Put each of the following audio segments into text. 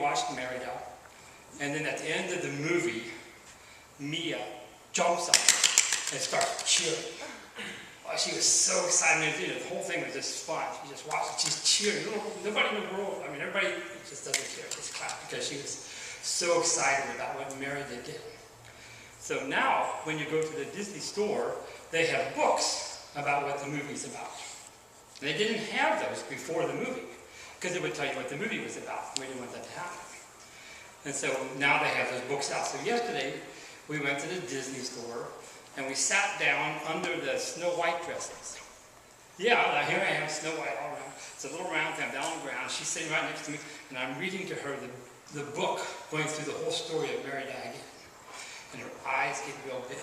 watched Married Up. And then at the end of the movie, Mia jumps up and starts cheering. Oh, she was so excited. The whole thing was just fun. She just watched it. She's cheering. Nobody in the world, everybody just doesn't care. Just clap because she was so excited about what Mary did. So now, when you go to the Disney store, they have books about what the movie's about. They didn't have those before the movie, because it would tell you what the movie was about. We didn't want that to happen. And so now they have those books out. So yesterday, we went to the Disney store, and we sat down under the Snow White dresses. Yeah, now here I am, Snow White all around. It's a little round thing, I'm down on the ground. She's sitting right next to me, and I'm reading to her the book, going through the whole story of Mary Diane. And her eyes get real big,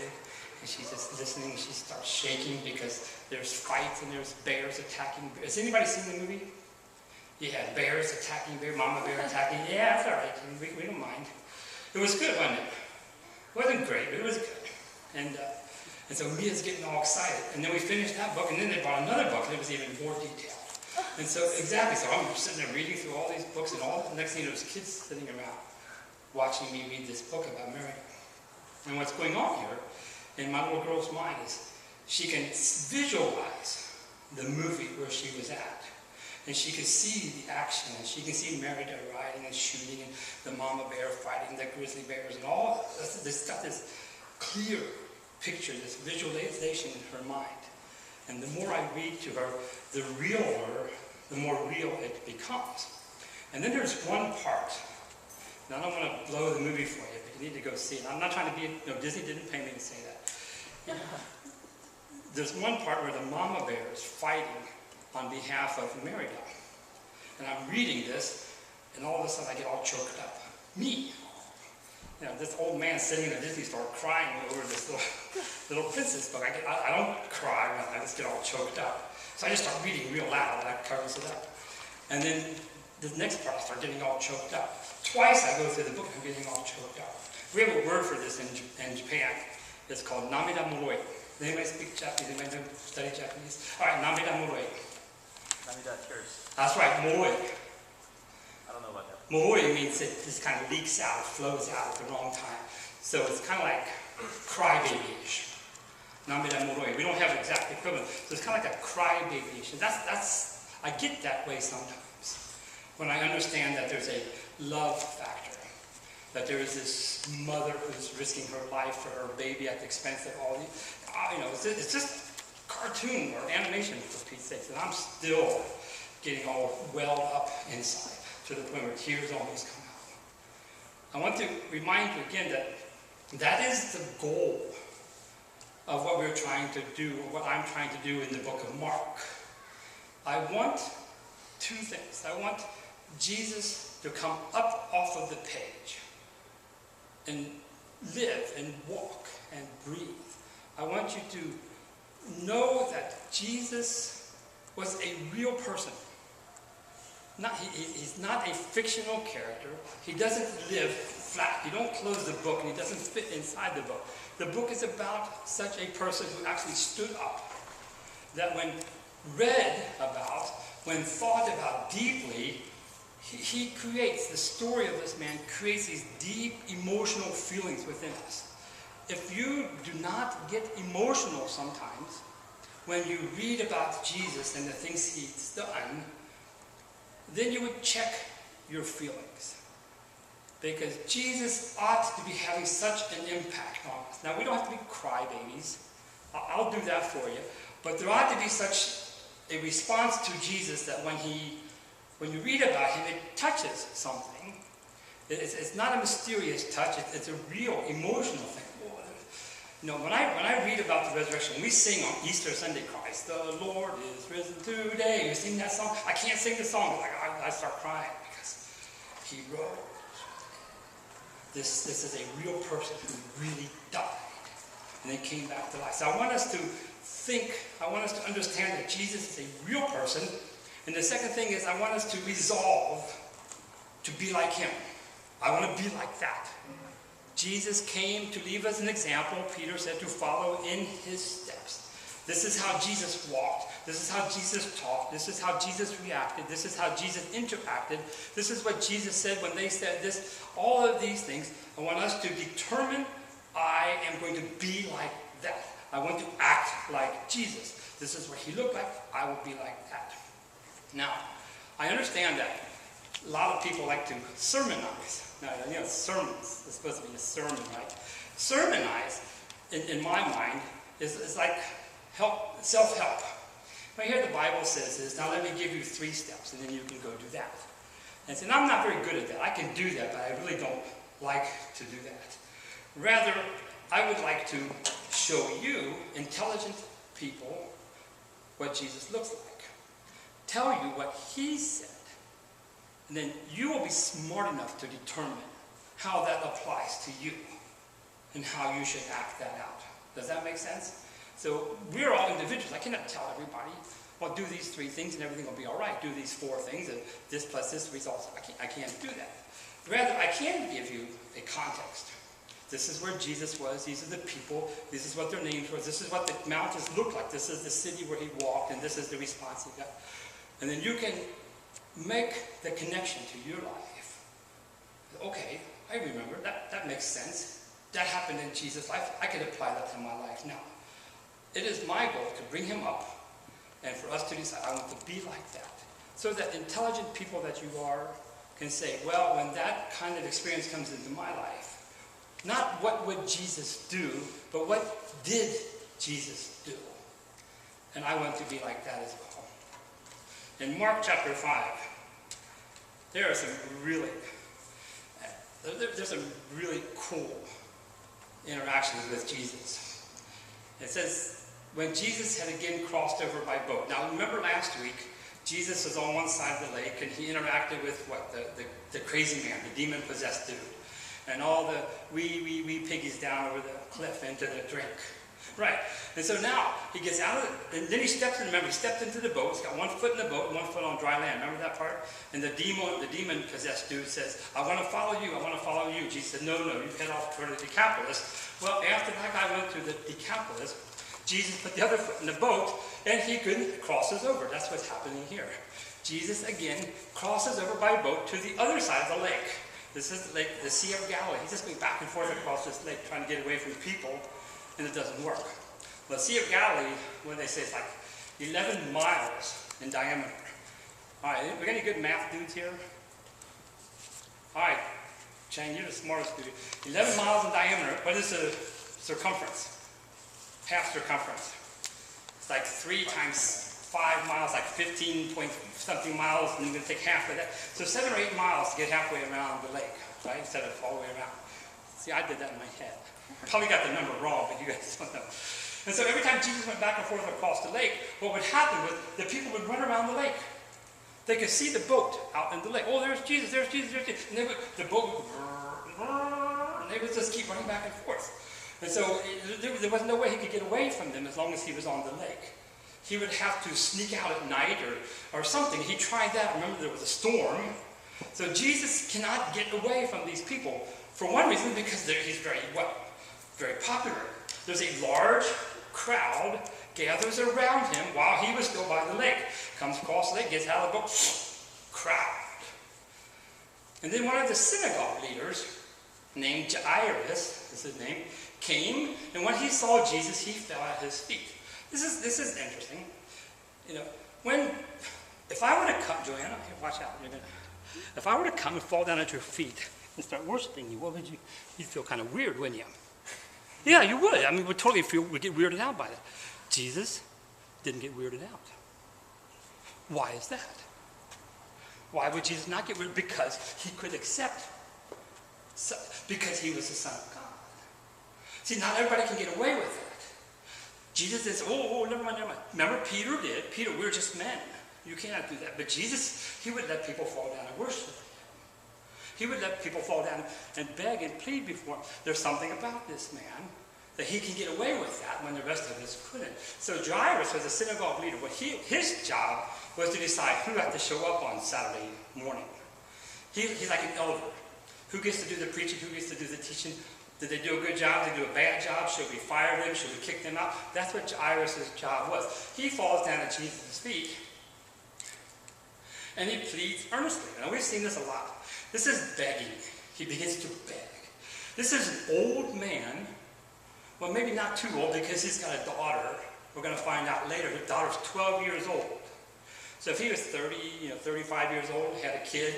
and she's just listening. She starts shaking because there's fights and there's bears attacking bears. Has anybody seen the movie? Yeah, bears attacking bears, mama bear attacking. Yeah, that's all right. We don't mind. It was good, wasn't it? It wasn't great, but it was good. And so Mia's getting all excited. And then we finished that book, and then they bought another book that was even more detailed. And so, exactly, so I'm sitting there reading through all these books, and the next thing, there's kids sitting around watching me read this book about Mary. And what's going on here in my little girl's mind is she can visualize the movie where she was at. And she can see the action, and she can see Mary riding and shooting, and the mama bear fighting the grizzly bears, and all this got this clear picture, this visualization in her mind. And the more I read to her, the realer, the more real it becomes. And then there's one part. Now, I don't want to blow the movie for you, but you need to go see it. I'm not trying to be, Disney didn't pay me to say that. There's one part where the mama bear is fighting on behalf of Mary. And I'm reading this, and all of a sudden I get all choked up. Me. This old man sitting in a Disney store crying over this little princess book. I don't cry, I just get all choked up. So I just start reading real loud, and that covers it up. And then the next part I start getting all choked up. Twice I go through the book and I'm getting all choked up. We have a word for this in Japan. It's called namida moroi. Does anybody speak Japanese? Anybody study Japanese? All right, namida moroi. Namida tears. That's right, moroi. I don't know about that. Moroi means it just kind of leaks out, flows out at the wrong time. So it's kind of like crybaby-ish. Namida moroi. We don't have an exact equivalent. So it's kind of like a crybaby-ish. I get that way sometimes. When I understand that there's a love factor, that there is this mother who's risking her life for her baby at the expense of all these, it's just cartoon or animation for Pete's sake, and I'm still getting all welled up inside to the point where tears almost come out. I want to remind you again that that is the goal of what we're trying to do, or what I'm trying to do in the book of Mark. I want two things. I want Jesus to come up off of the page and live and walk and breathe. I want you to know that Jesus was a real person. He's not a fictional character. He doesn't live flat. You don't close the book and he doesn't fit inside the book. The book is about such a person who actually stood up, that when read about, when thought about deeply, he creates, the story of this man creates these deep emotional feelings within us. If you do not get emotional sometimes, when you read about Jesus and the things he's done, then you would check your feelings. Because Jesus ought to be having such an impact on us. Now, we don't have to be crybabies. I'll do that for you. But there ought to be such a response to Jesus that when you read about him, it touches something. It's not a mysterious touch. It's a real emotional thing. When I read about the resurrection, we sing on Easter Sunday, Christ the Lord is risen today. We sing that song. I can't sing the song, but I start crying because he rose. This is a real person who really died and then came back to life. So I want us to understand that Jesus is a real person. And the second thing is I want us to resolve to be like him. I want to be like that. Jesus came to leave us an example. Peter said to follow in his steps. This is how Jesus walked. This is how Jesus talked. This is how Jesus reacted. This is how Jesus interacted. This is what Jesus said when they said this. All of these things, I want us to determine I am going to be like that. I want to act like Jesus. This is what he looked like. I will be like that. Now, I understand that a lot of people like to sermonize. Now, sermons. It's supposed to be a sermon, right? Sermonize, in my mind, is like self-help. Right here the Bible says this, now let me give you 3 steps, and then you can go do that. And so, I'm not very good at that. I can do that, but I really don't like to do that. Rather, I would like to show you, intelligent people, what Jesus looks like. Tell you what he said. And then you will be smart enough to determine how that applies to you and how you should act that out. Does that make sense? So we're all individuals. I cannot tell everybody, well, do these 3 things and everything will be all right. Do these 4 things and this plus this results. I can't do that. Rather, I can give you a context. This is where Jesus was. These are the people. This is what their names were. This is what the mountains looked like. This is the city where he walked, and this is the response he got. And then you can make the connection to your life. Okay, I remember. That makes sense. That happened in Jesus' life. I can apply that to my life now. It is my goal to bring him up and for us to decide, I want to be like that. So that intelligent people that you are can say, well, when that kind of experience comes into my life, not what would Jesus do, but what did Jesus do? And I want to be like that as well. In Mark chapter 5, there are some really cool interactions with Jesus. It says, when Jesus had again crossed over by boat. Now remember last week, Jesus was on one side of the lake and he interacted with what? The crazy man, the demon-possessed dude. And all the wee piggies down over the cliff into the drink. Right. And so now he gets out of it, and then he steps in. Remember, he stepped into the boat. He's got 1 foot in the boat and 1 foot on dry land. Remember that part? And the demon-possessed dude says, I want to follow you. I want to follow you. Jesus said, no, you head off toward the Decapolis. Well, after that guy went through the Decapolis, Jesus put the other foot in the boat, and he crosses over. That's what's happening here. Jesus, again, crosses over by boat to the other side of the lake. This is the lake, the Sea of Galilee. He's just going back and forth across this lake, trying to get away from people, and it doesn't work. Well, the Sea of Galilee, what they say, is like 11 miles in diameter. All right, we got any good math dudes here? All right, Chang, you're the smartest dude. 11 miles in diameter. What is the circumference? Half circumference. It's like 3 times 5 miles, like 15 point something miles, and you're going to take half of that. So 7 or 8 miles to get halfway around the lake, right? Instead of all the way around. See, I did that in my head. Probably got the number wrong, but you guys don't know. And so every time Jesus went back and forth across the lake, what would happen was the people would run around the lake. They could see the boat out in the lake. Oh, there's Jesus, there's Jesus, there's Jesus. And the boat would, and they would just keep running back and forth. And so there was no way he could get away from them as long as he was on the lake. He would have to sneak out at night or something. He tried that. Remember, there was a storm. So Jesus cannot get away from these people. For one reason, because he's very popular. There's a large crowd gathers around him while he was still by the lake. Comes across the lake, gets out of the boat, crowd. And then one of the synagogue leaders, named Jairus, is his name, came, and when he saw Jesus, he fell at his feet. This is interesting. You know, if I were to come, Joanna, here, watch out. If I were to come and fall down at your feet and start worshiping you, what would you? You'd feel kind of weird, wouldn't you? Yeah, you would. I mean, we'd get weirded out by that. Jesus didn't get weirded out. Why is that? Why would Jesus not get weirded? Because he could accept. Because he was the Son of God. See, not everybody can get away with that. Jesus says, never mind. Remember, Peter did. Peter, we're just men. You cannot do that. But Jesus, he would let people fall down and worship him. He would let people fall down and beg and plead before him. There's something about this man that he can get away with that when the rest of us couldn't. So Jairus was a synagogue leader. His job was to decide who had to show up on Saturday morning. He's like an elder. Who gets to do the preaching? Who gets to do the teaching? Did they do a good job? Did they do a bad job? Should we fire them? Should we kick them out? That's what Jairus' job was. He falls down at Jesus' feet, and he pleads earnestly. Now, we've seen this a lot. This is begging. He begins to beg. This is an old man. Well, maybe not too old because he's got a daughter. We're going to find out later. His daughter's 12 years old. So if he was 30, 35 years old, had a kid,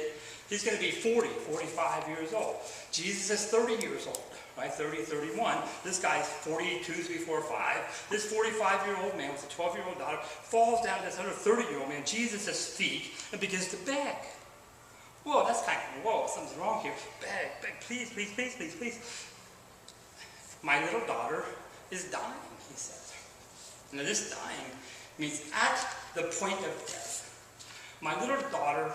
he's going to be 40, 45 years old. Jesus is 30 years old, right? 30, 31. This guy's 42, 3, 4, 5. This 45-year-old man with a 12-year-old daughter falls down to this other 30-year-old man, Jesus' feet, and begins to beg. Whoa, that's kind of, whoa, something's wrong here. Beg, beg, please, please, please, please, please. My little daughter is dying, he says. Now this dying means at the point of death. My little daughter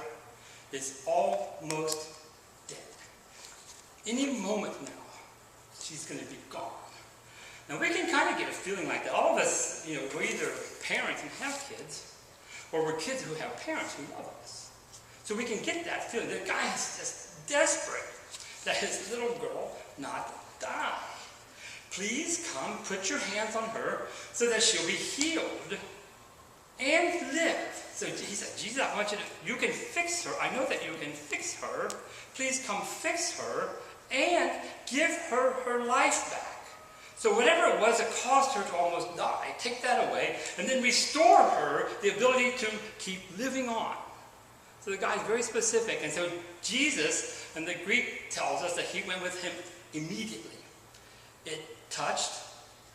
is almost dead. Any moment now, she's going to be gone. Now we can kind of get a feeling like that. All of us, we're either parents who have kids, or we're kids who have parents who love us. So we can get that feeling. The guy is just desperate that his little girl not die. Please come, put your hands on her so that she'll be healed and live. So he said, Jesus, I want you can fix her. I know that you can fix her. Please come fix her and give her her life back. So whatever it was that caused her to almost die, take that away and then restore her the ability to keep living on. So the guy's very specific. And so Jesus, and the Greek tells us that he went with him immediately. It touched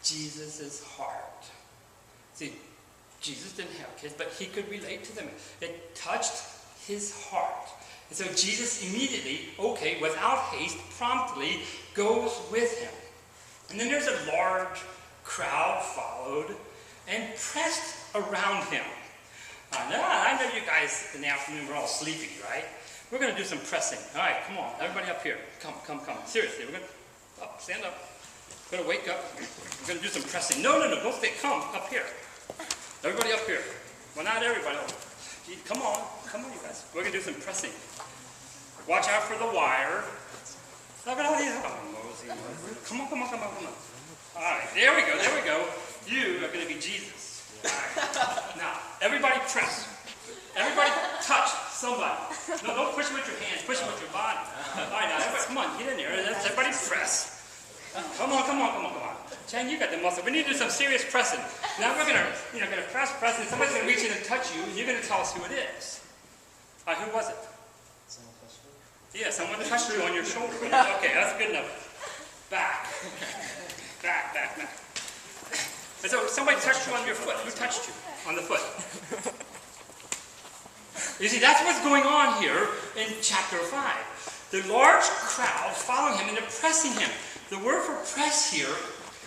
Jesus' heart. See, Jesus didn't have kids, but he could relate to them. It touched his heart. And so Jesus immediately, without haste, promptly goes with him. And then there's a large crowd followed and pressed around him. I know you guys in the afternoon were all sleepy, right? We're going to do some pressing. All right, come on. Everybody up here. Come. Seriously, we're going to stand up. We're going to wake up. We're going to do some pressing. No, don't stay. Come up here. Everybody up here. Well, not everybody. Come on, you guys. We're going to do some pressing. Watch out for the wire. Look at all these. Come on. All right, there we go. You are going to be Jesus. All right. Now, everybody press. Everybody touch somebody. No, don't push them with your hands. Push them with your body. All right, now, everybody, come on, get in there. Everybody press. Come on. Chen, you got the muscle. We need to do some serious pressing. Now we're gonna press, and somebody's gonna reach in and touch you, and you're gonna tell us who it is. Who was it? Someone touched me? Yeah, someone touched you on your shoulder. Okay, that's good enough. Back. And so somebody touched you on your foot. Who touched you on the foot? You see, that's what's going on here in chapter 5. The large crowd following him and they're pressing him. The word for press here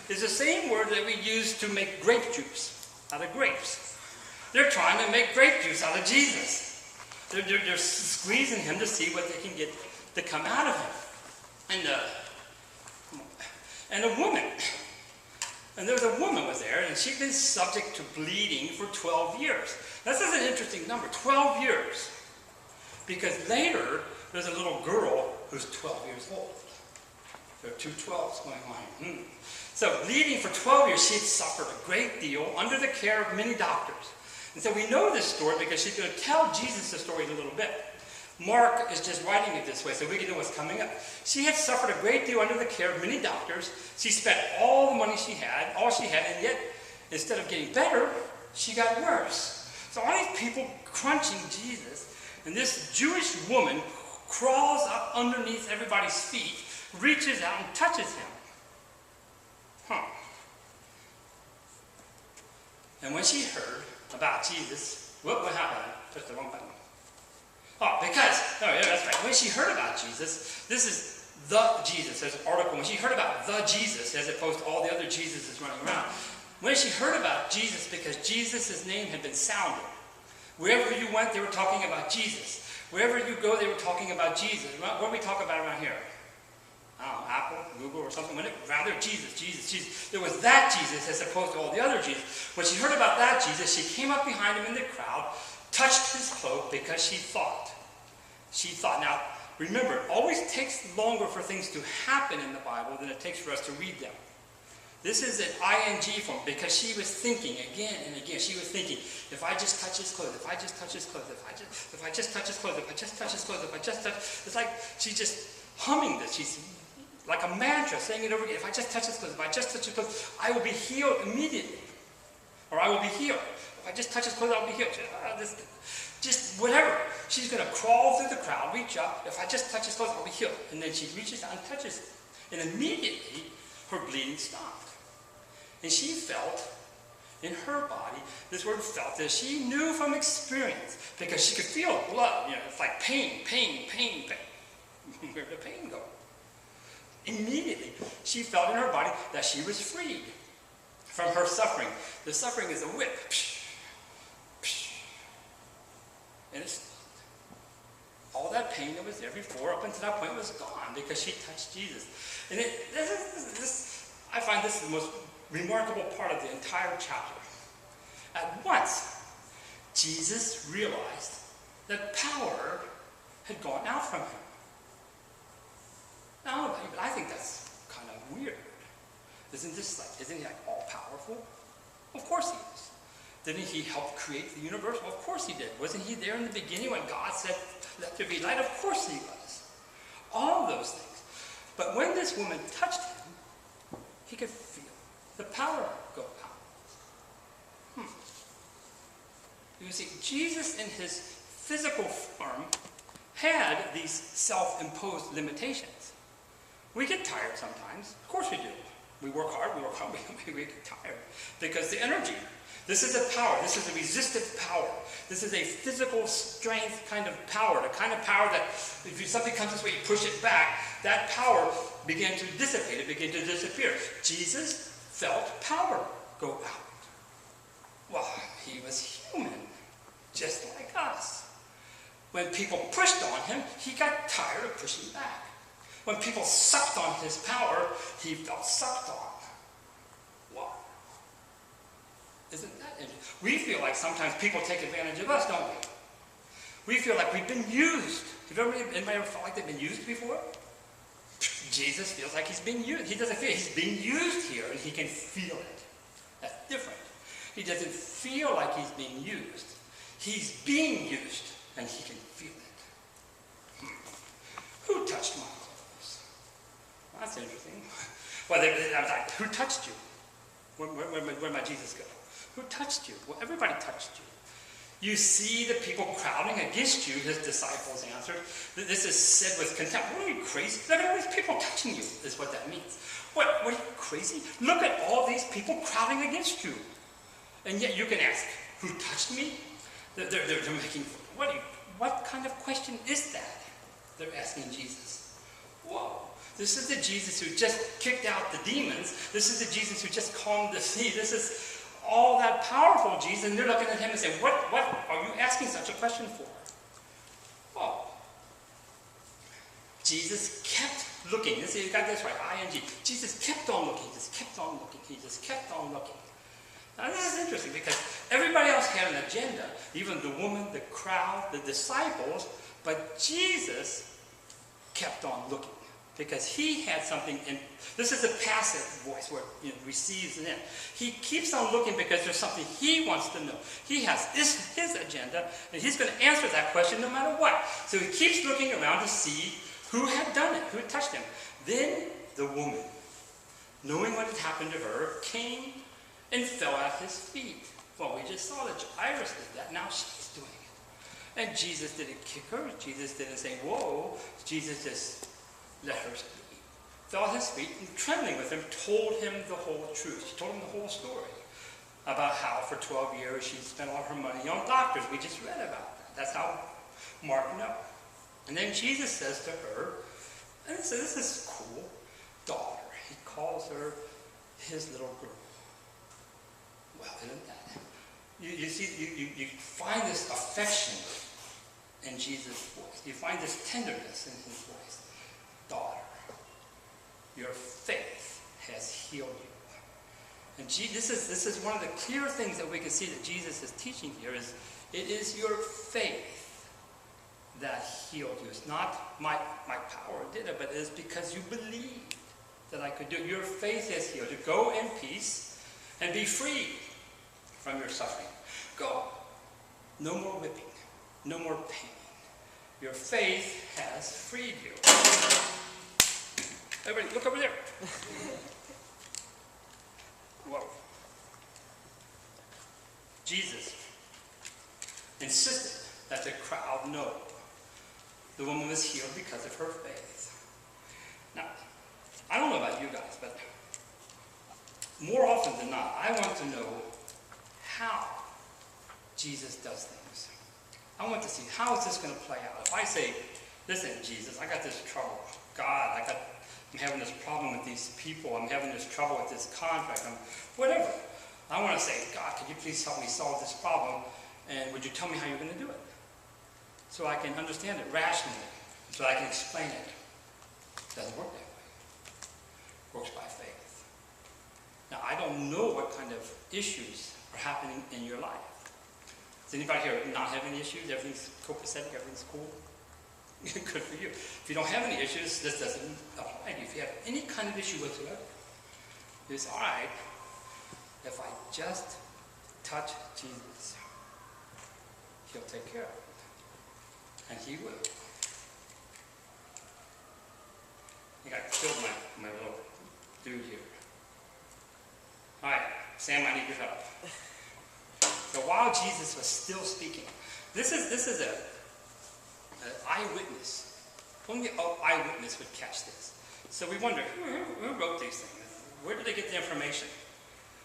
is the same word that we use to make grape juice out of grapes. They're trying to make grape juice out of Jesus. They're squeezing him to see what they can get to come out of him. And a woman, and there was a woman was there, and she'd been subject to bleeding for 12 years. This is an interesting number, 12 years. Because later, there's a little girl who's 12 years old. There are 2 12s going on. So, bleeding for 12 years, she had suffered a great deal under the care of many doctors. And so we know this story because she's going to tell Jesus the story in a little bit. Mark is just writing it this way so we can know what's coming up. She had suffered a great deal under the care of many doctors. She spent all the money she had, and yet, instead of getting better, she got worse. So all these people crunching Jesus, and this Jewish woman crawls up underneath everybody's feet, reaches out and touches him. And when she heard about Jesus, what happened? Push the wrong button. That's right. When she heard about Jesus, this is the Jesus. There's an article. When she heard about the Jesus, as opposed to all the other Jesuses running around. When she heard about Jesus, because Jesus' name had been sounded. Wherever you went, they were talking about Jesus. Wherever you go, they were talking about Jesus. What do we talk about around here? I don't know, Apple, Google, or something. Around there, Jesus. There was that Jesus as opposed to all the other Jesus. When she heard about that Jesus, she came up behind him in the crowd, touched his cloak because she thought. Now, remember, it always takes longer for things to happen in the Bible than it takes for us to read them. This is an ing form because she was thinking again and again. She was thinking, if I just touch his clothes, if I just touch his clothes, if I just touch his clothes, if I just touch his clothes, if I just touch, it's like she's just humming this. She's like a mantra, saying it over again. If I just touch his clothes, if I just touch his clothes, I will be healed immediately. Or I will be healed. If I just touch his clothes, I'll be healed. Just whatever. She's going to crawl through the crowd, reach up. If I just touch his clothes, I'll be healed. And then she reaches down and touches it. And immediately, her bleeding stopped. And she felt in her body, this word felt, that she knew from experience, because she could feel blood. It's like pain. Where did the pain go? Immediately, she felt in her body that she was freed from her suffering. The suffering is a whip. And it stopped. All that pain that was there before, up until that point, was gone because she touched Jesus. And I find this the most remarkable part of the entire chapter. At once, Jesus realized that power had gone out from him. Now, but I think that's kind of weird. Isn't he like all powerful? Of course he is. Didn't he help create the universe? Well, of course he did. Wasn't he there in the beginning when God said, let there be light? Of course he was. All of those things. But when this woman touched him, he could feel the power go out. You see, Jesus in his physical form had these self-imposed limitations. We get tired sometimes. Of course we do. We work hard, we get tired. Because the energy, this is a power, this is a resistive power. This is a physical strength kind of power, the kind of power that if something comes this way, you push it back, that power began to dissipate, it began to disappear. Jesus felt power go out. Well, he was human, just like us. When people pushed on him, he got tired of pushing back. When people sucked on his power, he felt sucked on. Wow. Isn't that interesting? We feel like sometimes people take advantage of us, don't we? We feel like we've been used. Anybody ever felt like they've been used before? Jesus feels like he's being used. He doesn't feel he's being used here, and he can feel it. That's different. He doesn't feel like he's being used. He's being used, and he can feel it. Who touched my clothes? Well, that's interesting. Well, I was like, who touched you? Where'd my Jesus go? Who touched you? Well, everybody touched you. You see the people crowding against you, his disciples answered. This is said with contempt. What, are you crazy? Look at all these people touching you, is what that means. What, are you crazy? Look at all these people crowding against you. And yet you can ask, who touched me? They're making, what kind of question is that? They're asking Jesus. Whoa. This is the Jesus who just kicked out the demons. This is the Jesus who just calmed the sea. This is all that powerful Jesus, and they're looking at him and saying, what are you asking such a question for? Well, Jesus kept looking. You got this right, ing. Jesus kept on looking. He just kept on looking. He just kept on looking. Now this is interesting because everybody else had an agenda, even the woman, the crowd, the disciples, but Jesus kept on looking. Because he had something in, this is a passive voice where it receives it in. He keeps on looking because there's something he wants to know. He has his agenda, and he's going to answer that question no matter what. So he keeps looking around to see who had done it, who had touched him. Then the woman, knowing what had happened to her, came and fell at his feet. Well, we just saw that Jairus did that. Now she's doing it. And Jesus didn't kick her. Jesus didn't say, whoa. Jesus just let her speak. Fell at his feet and trembling with him, told him the whole truth. She told him the whole story about how for 12 years she'd spent all her money on doctors. We just read about that. That's how Mark knows. And then Jesus says to her, and this is cool, daughter. He calls her his little girl. Well, isn't that? You see, you find this affection in Jesus' voice. You find this tenderness in his voice. Daughter, your faith has healed you. And this is one of the clear things that we can see that Jesus is teaching here is, it is your faith that healed you. It's not my power did it, but it's because you believed that I could do it. Your faith has healed you. Go in peace and be free from your suffering. Go. No more whipping. No more pain. Your faith has freed you. Everybody, look over there. Whoa. Jesus insisted that the crowd know the woman was healed because of her faith. Now, I don't know about you guys, but more often than not, I want to know how Jesus does things. I want to see, how is this going to play out? If I say, listen, Jesus, I got this trouble. God, I'm having this problem with these people. I'm having this trouble with this contract. Whatever. I want to say, God, could you please help me solve this problem? And would you tell me how you're going to do it? So I can understand it rationally. So I can explain it. It doesn't work that way. It works by faith. Now, I don't know what kind of issues are happening in your life. Does anybody here not have any issues? Everything's copacetic? Everything's cool? Good for you. If you don't have any issues, this doesn't apply to you. If you have any kind of issue whatsoever, it's all right if I just touch Jesus. He'll take care of it. And he will. I think I killed my little dude here. All right, Sam, I need your help. So while Jesus was still speaking, this is an eyewitness. Only an eyewitness would catch this. So we wonder, who wrote these things? Where did they get the information?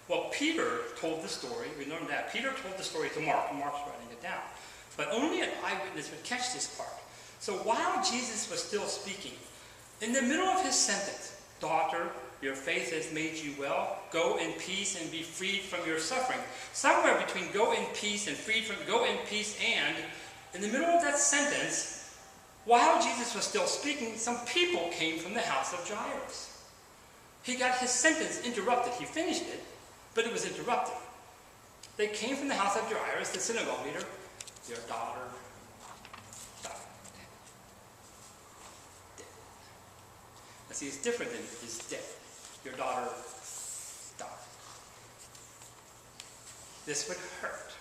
Well, Peter told the story. We learned that. Peter told the story to Mark, and Mark's writing it down. But only an eyewitness would catch this part. So while Jesus was still speaking, in the middle of his sentence, daughter, your faith has made you well. Go in peace and be freed from your suffering. Somewhere between go in peace and freed from, go in peace and, in the middle of that sentence, while Jesus was still speaking, some people came from the house of Jairus. He got his sentence interrupted. He finished it, but it was interrupted. They came from the house of Jairus, the synagogue leader. Your daughter died. Dead. Now see, it's different than is dead. Your daughter died. This would hurt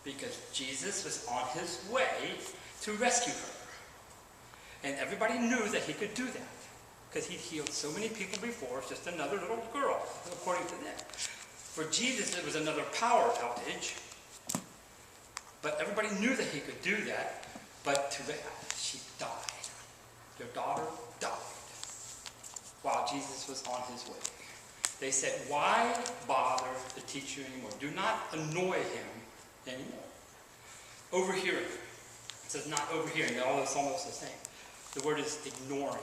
because Jesus was on his way to rescue her. And everybody knew that he could do that because he'd healed so many people before. It's just another little girl, according to them. For Jesus, it was another power outage. But everybody knew that he could do that. But too bad, she died. Your daughter died while Jesus was on his way. They said, why bother the teacher anymore? Do not annoy him anymore. Overhearing. It says not overhearing. All it's almost the same. The word is ignoring.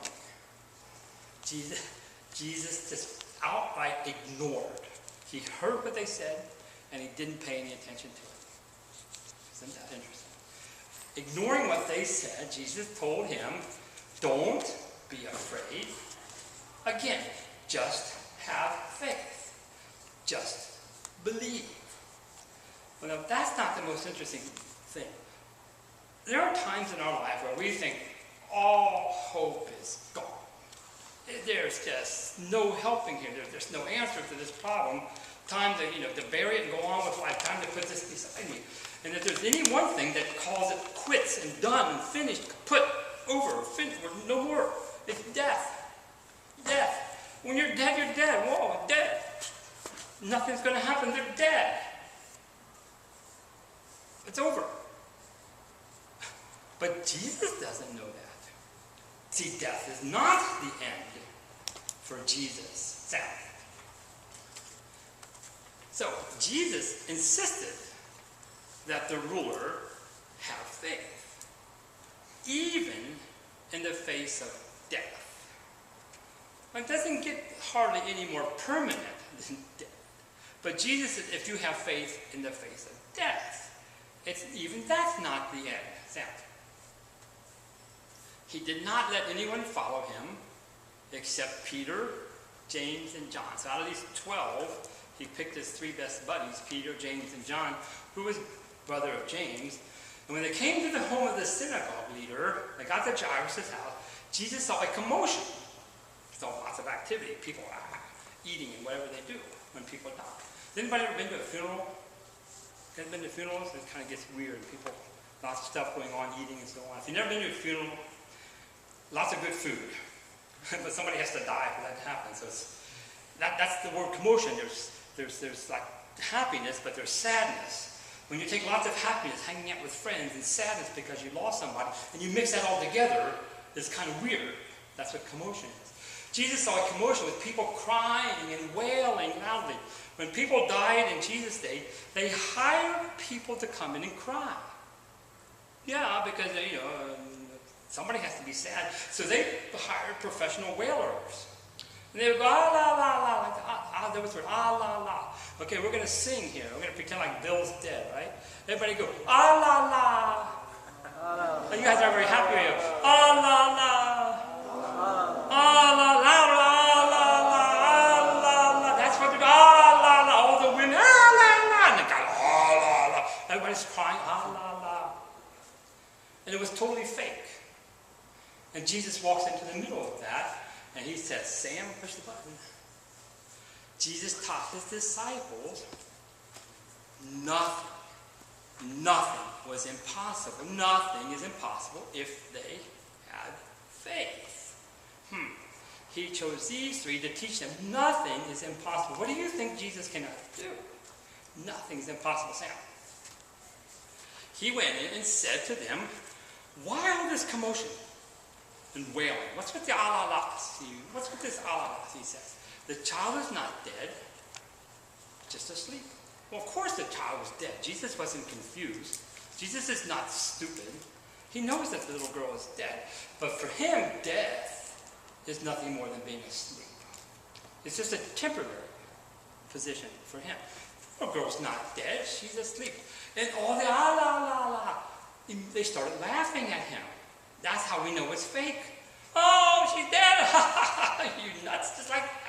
Jesus just outright ignored. He heard what they said, and he didn't pay any attention to it. Isn't that interesting? Ignoring what they said, Jesus told him, don't be afraid. Again, just have faith. Just believe. Well, now, that's not the most interesting thing. There are times in our life where we think all hope is gone. There's just no helping here. There's no answer to this problem. Time to bury it and go on with life. Time to put this beside me. And if there's any one thing that calls it quits and done and finished, put over, finished, no more, it's death. Death. When you're dead, you're dead. Whoa, dead. Nothing's going to happen. They're dead. It's over. But Jesus doesn't know that. See, death is not the end for Jesus. So, Jesus insisted that the ruler have faith, even in the face of death. It doesn't get hardly any more permanent than death. But Jesus said, if you have faith in the face of death, that's not the end. He did not let anyone follow him except Peter, James, and John. So out of these 12, he picked his 3 best buddies, Peter, James, and John, who was brother of James. And when they came to the home of the synagogue leader, they got to Jairus' house, Jesus saw a commotion. He saw lots of activity, people eating and whatever they do when people die. Has anybody ever been to a funeral? Ever been to funerals? It kind of gets weird. People, lots of stuff going on, eating and so on. If you've never been to a funeral, lots of good food. But somebody has to die for that to happen. So that's the word commotion. There's like happiness, but there's sadness. When you take lots of happiness, hanging out with friends, and sadness because you lost somebody, and you mix that all together, it's kind of weird. That's what commotion is. Jesus saw a commotion with people crying and wailing loudly. When people died in Jesus' day, they hired people to come in and cry. Yeah, because somebody has to be sad. So they hired professional wailers. And they would go, ah, la, la, la, like, there was the word, ah, la, la. Okay, we're going to sing here. We're going to pretend like Bill's dead, right? Everybody go, ah, la, la. You guys are very happy right here. Ah, la, la. Ah, la, la, la, la, la, ah, la, la. That's what they're doing. Ah, la, la. All the women, ah, la, la. And the guy, ah, la, la. Everybody's crying, ah, la, la. And it was totally fake. And Jesus walks into the middle of that, and he says, Sam, push the button. Jesus taught his disciples nothing was impossible. Nothing is impossible if they had faith. He chose these three to teach them nothing is impossible. What do you think Jesus cannot do? Nothing is impossible, Sam. He went in and said to them, why all this commotion and wailing? What's with the alalas? What's with this alalas, he says. The child is not dead, just asleep. Well, of course the child was dead. Jesus wasn't confused. Jesus is not stupid. He knows that the little girl is dead. But for him, death is nothing more than being asleep. It's just a temporary position for him. The little girl's not dead. She's asleep. And all the la, they started laughing at him. That's how we know it's fake. Oh, she's dead. You nuts, just like that.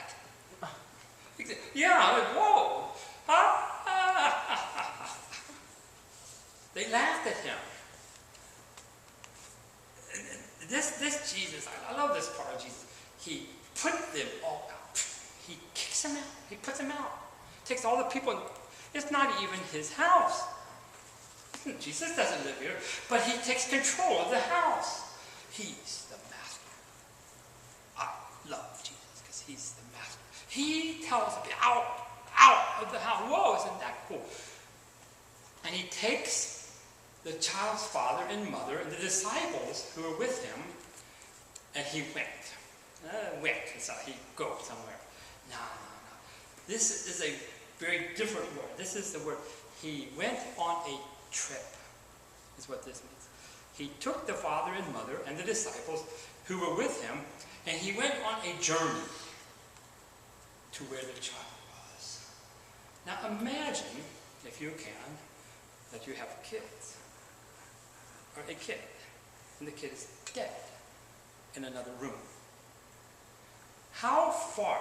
Yeah, whoa. They laughed at him. This Jesus, I love this part of Jesus. He put them all out. He kicks them out. He puts them out. Takes all the people. It's not even his house. Jesus doesn't live here, but he takes control of the house. He's the master. I love Jesus because he's the master. He tells me, out of the house. Whoa, isn't that cool? And he takes the child's father and mother and the disciples who were with him, and he went. So he goes somewhere. No. This is a very different word. This is the word. He went on a trip, is what this means. He took the father and mother and the disciples who were with him, and he went on a journey to where the child was. Now imagine, if you can, that you have kids, or a kid, and the kid is dead in another room. How far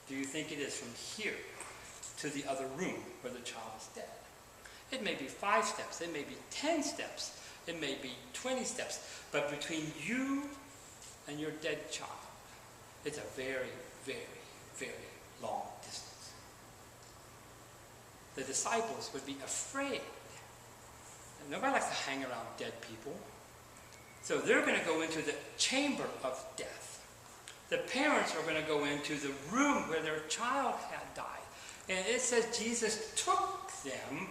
do you think it is from here to the other room where the child is dead? It may be 5 steps, it may be 10 steps, it may be 20 steps, but between you and your dead child, it's a very, very, very long distance. The disciples would be afraid. Nobody likes to hang around dead people. So they're going to go into the chamber of death. The parents are going to go into the room where their child had died. And it says Jesus took them.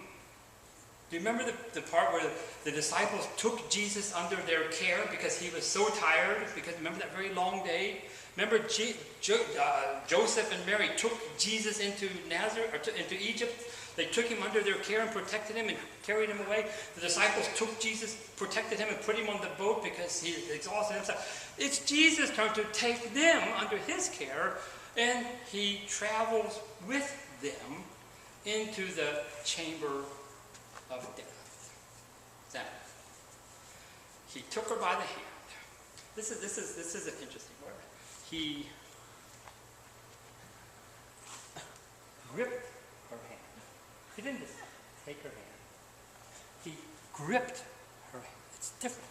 Do you remember the part where the disciples took Jesus under their care because he was so tired? Because remember that very long day? Remember Joseph and Mary took Jesus into Nazareth, or into Egypt? They took him under their care and protected him and carried him away. The disciples took Jesus, protected him, and put him on the boat because he exhausted himself. It's Jesus' turn to take them under his care, and he travels with them into the chamber of death. Then he took her by the hand. This is an interesting word. He gripped her hand. He didn't just take her hand. He gripped her. It's different,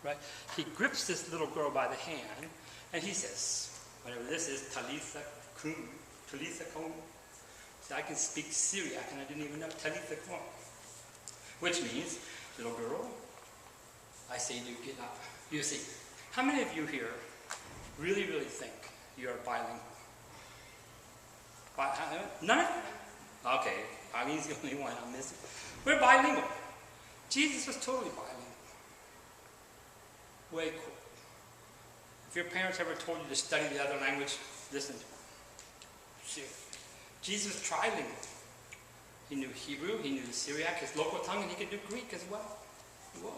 right? He grips this little girl by the hand, and he says, whatever this is, Talitha kum, Talitha kum. So I can speak Syriac, and I didn't even know Talitha kum, which means, little girl, I say to you, get up. You see, how many of you here really, really think you're bilingual? None of you? Okay, Eileen's the only one I'm missing. We're bilingual. Jesus was totally bilingual. Way cool. If your parents ever told you to study the other language, listen to them. Seriously. Jesus was trilingual. He knew Hebrew, he knew the Syriac, his local tongue, and he could do Greek as well. Whoa.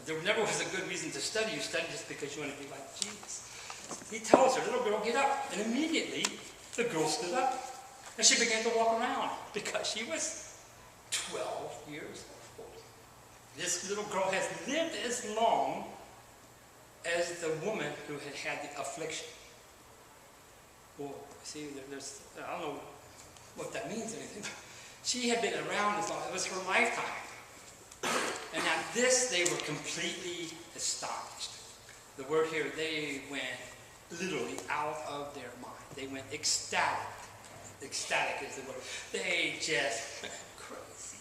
There never was a good reason to study. You study just because you want to be like Jesus. He tells her, little girl, get up. And immediately, the girl stood up. And she began to walk around because she was 12 years old. This little girl has lived as long as the woman who had had the affliction. Well, see, there's, I don't know what that means or anything. She had been around as long, it was her lifetime. And at this, they were completely astonished. The word here, they went literally out of their mind. They went ecstatic. Ecstatic is the word. They just went crazy.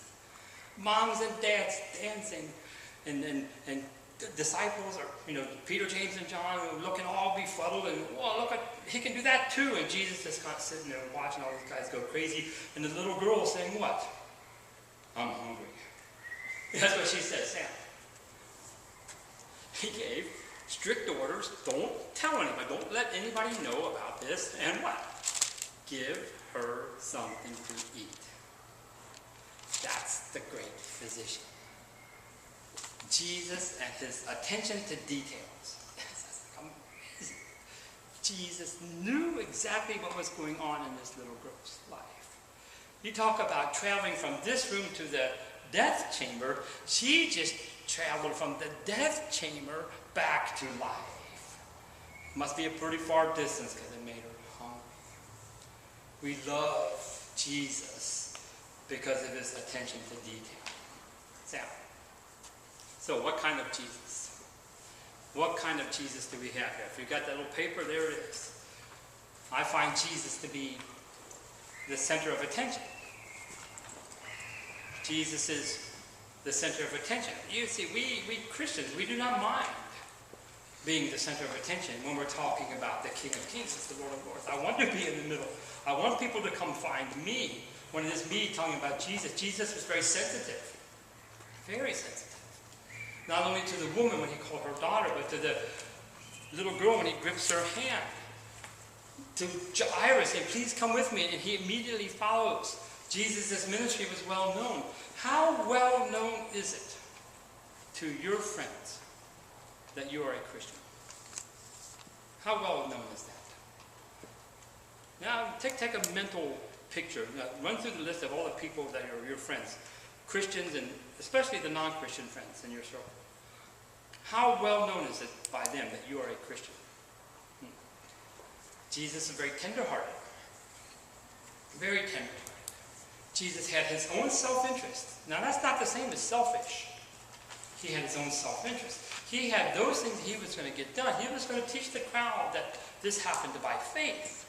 Moms and dads dancing, and the disciples are, Peter, James, and John are looking all befuddled, and look at, he can do that too. And Jesus is kind of sitting there watching all these guys go crazy, and the little girl saying what? I'm hungry. That's what she said, Sam. He gave strict orders, don't tell anybody, don't let anybody know about this, and what? Give her something to eat. That's the great physician. Jesus and his attention to details. That's amazing. Jesus knew exactly what was going on in this little girl's life. You talk about traveling from this room to the death chamber. She just traveled from the death chamber back to life. Must be a pretty far distance because it made her hungry. We love Jesus because of his attention to detail. So what kind of Jesus? What kind of Jesus do we have here? If you've got that little paper, there it is. I find Jesus to be the center of attention. Jesus is the center of attention. You see, we Christians, we do not mind being the center of attention when we're talking about the King of Kings, the Lord of Lords. I want to be in the middle. I want people to come find me when it is me talking about Jesus. Jesus was very sensitive. Very sensitive. Not only to the woman when he called her daughter, but to the little girl when he grips her hand. To Jairus, saying, please come with me, and he immediately follows. Jesus' ministry was well known. How well known is it to your friends that you are a Christian? How well known is that? Now, take a mental picture. Now, run through the list of all the people that are your friends, Christians, and especially the non-Christian friends in your circle. How well known is it by them that you are a Christian? Jesus is very tender-hearted. Very tender-hearted. Jesus had his own self-interest. Now, that's not the same as selfish. He had his own self-interest. He had those things he was going to get done. He was going to teach the crowd that this happened by faith,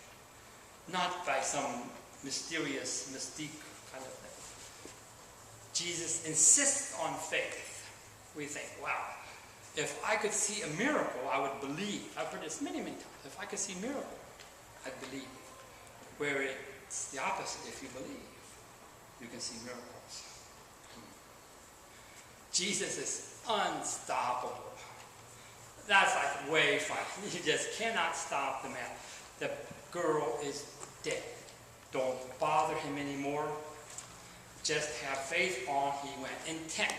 not by some mysterious, mystique kind of thing. Jesus insists on faith. We think, wow, if I could see a miracle, I would believe. I've heard this many, many times. If I could see a miracle, I'd believe. Where it's the opposite. If you believe, you can see miracles. Jesus is unstoppable. That's like way fun. You just cannot stop the man. The girl is dead. Don't bother him anymore. Just have faith on. He went intent.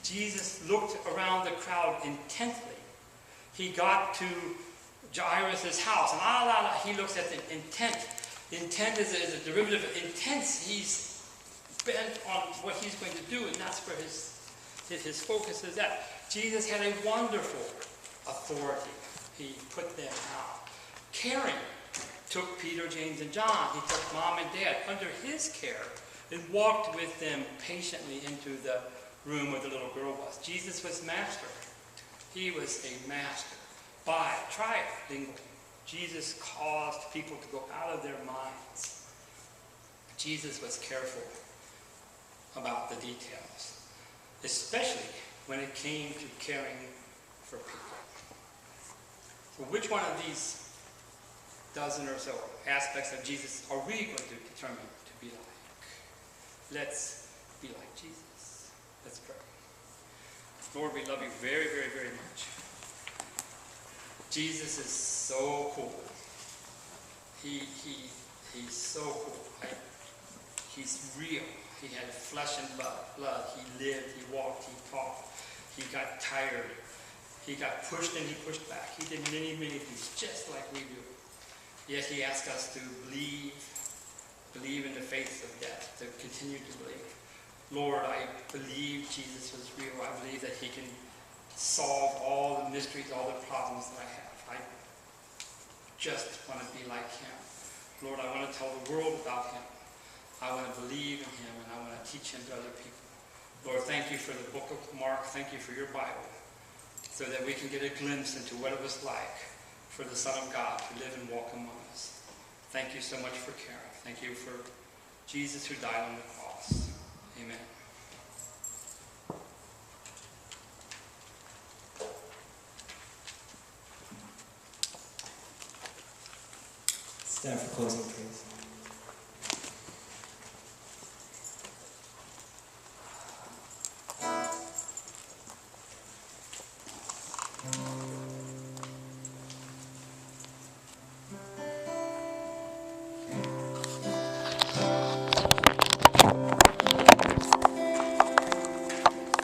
Jesus looked around the crowd intently. He got to Jairus' house, and he looks at the intent. Intent is a derivative of intense. He's bent on what he's going to do, and that's where his focus is at. Jesus had a wonderful authority. He put them out. Caring took Peter, James, and John. He took mom and dad under his care and walked with them patiently into the room where the little girl was. Jesus was master. He was a master. Trilingual. Jesus caused people to go out of their minds. Jesus was careful about the details, especially when it came to caring for people. So which one of these dozen or so aspects of Jesus are we going to determine to be like? Let's be like Jesus. Let's pray. Lord, we love you very, very, very much. Jesus is so cool. He's so cool. He's real. He had flesh and blood. He lived, he walked, he talked. He got tired. He got pushed and he pushed back. He did many, many things just like we do. Yet he asked us to believe in the face of death, to continue to believe. Lord, I believe Jesus was real. I believe that he can solve all the mysteries, all the problems that I have. I just want to be like him. Lord, I want to tell the world about him. I want to believe in him, and I want to teach him to other people. Lord, thank you for the book of Mark. Thank you for your Bible, so that we can get a glimpse into what it was like for the Son of God to live and walk among us. Thank you so much for caring. Thank you for Jesus who died on the cross. Amen. Stand for closing, please.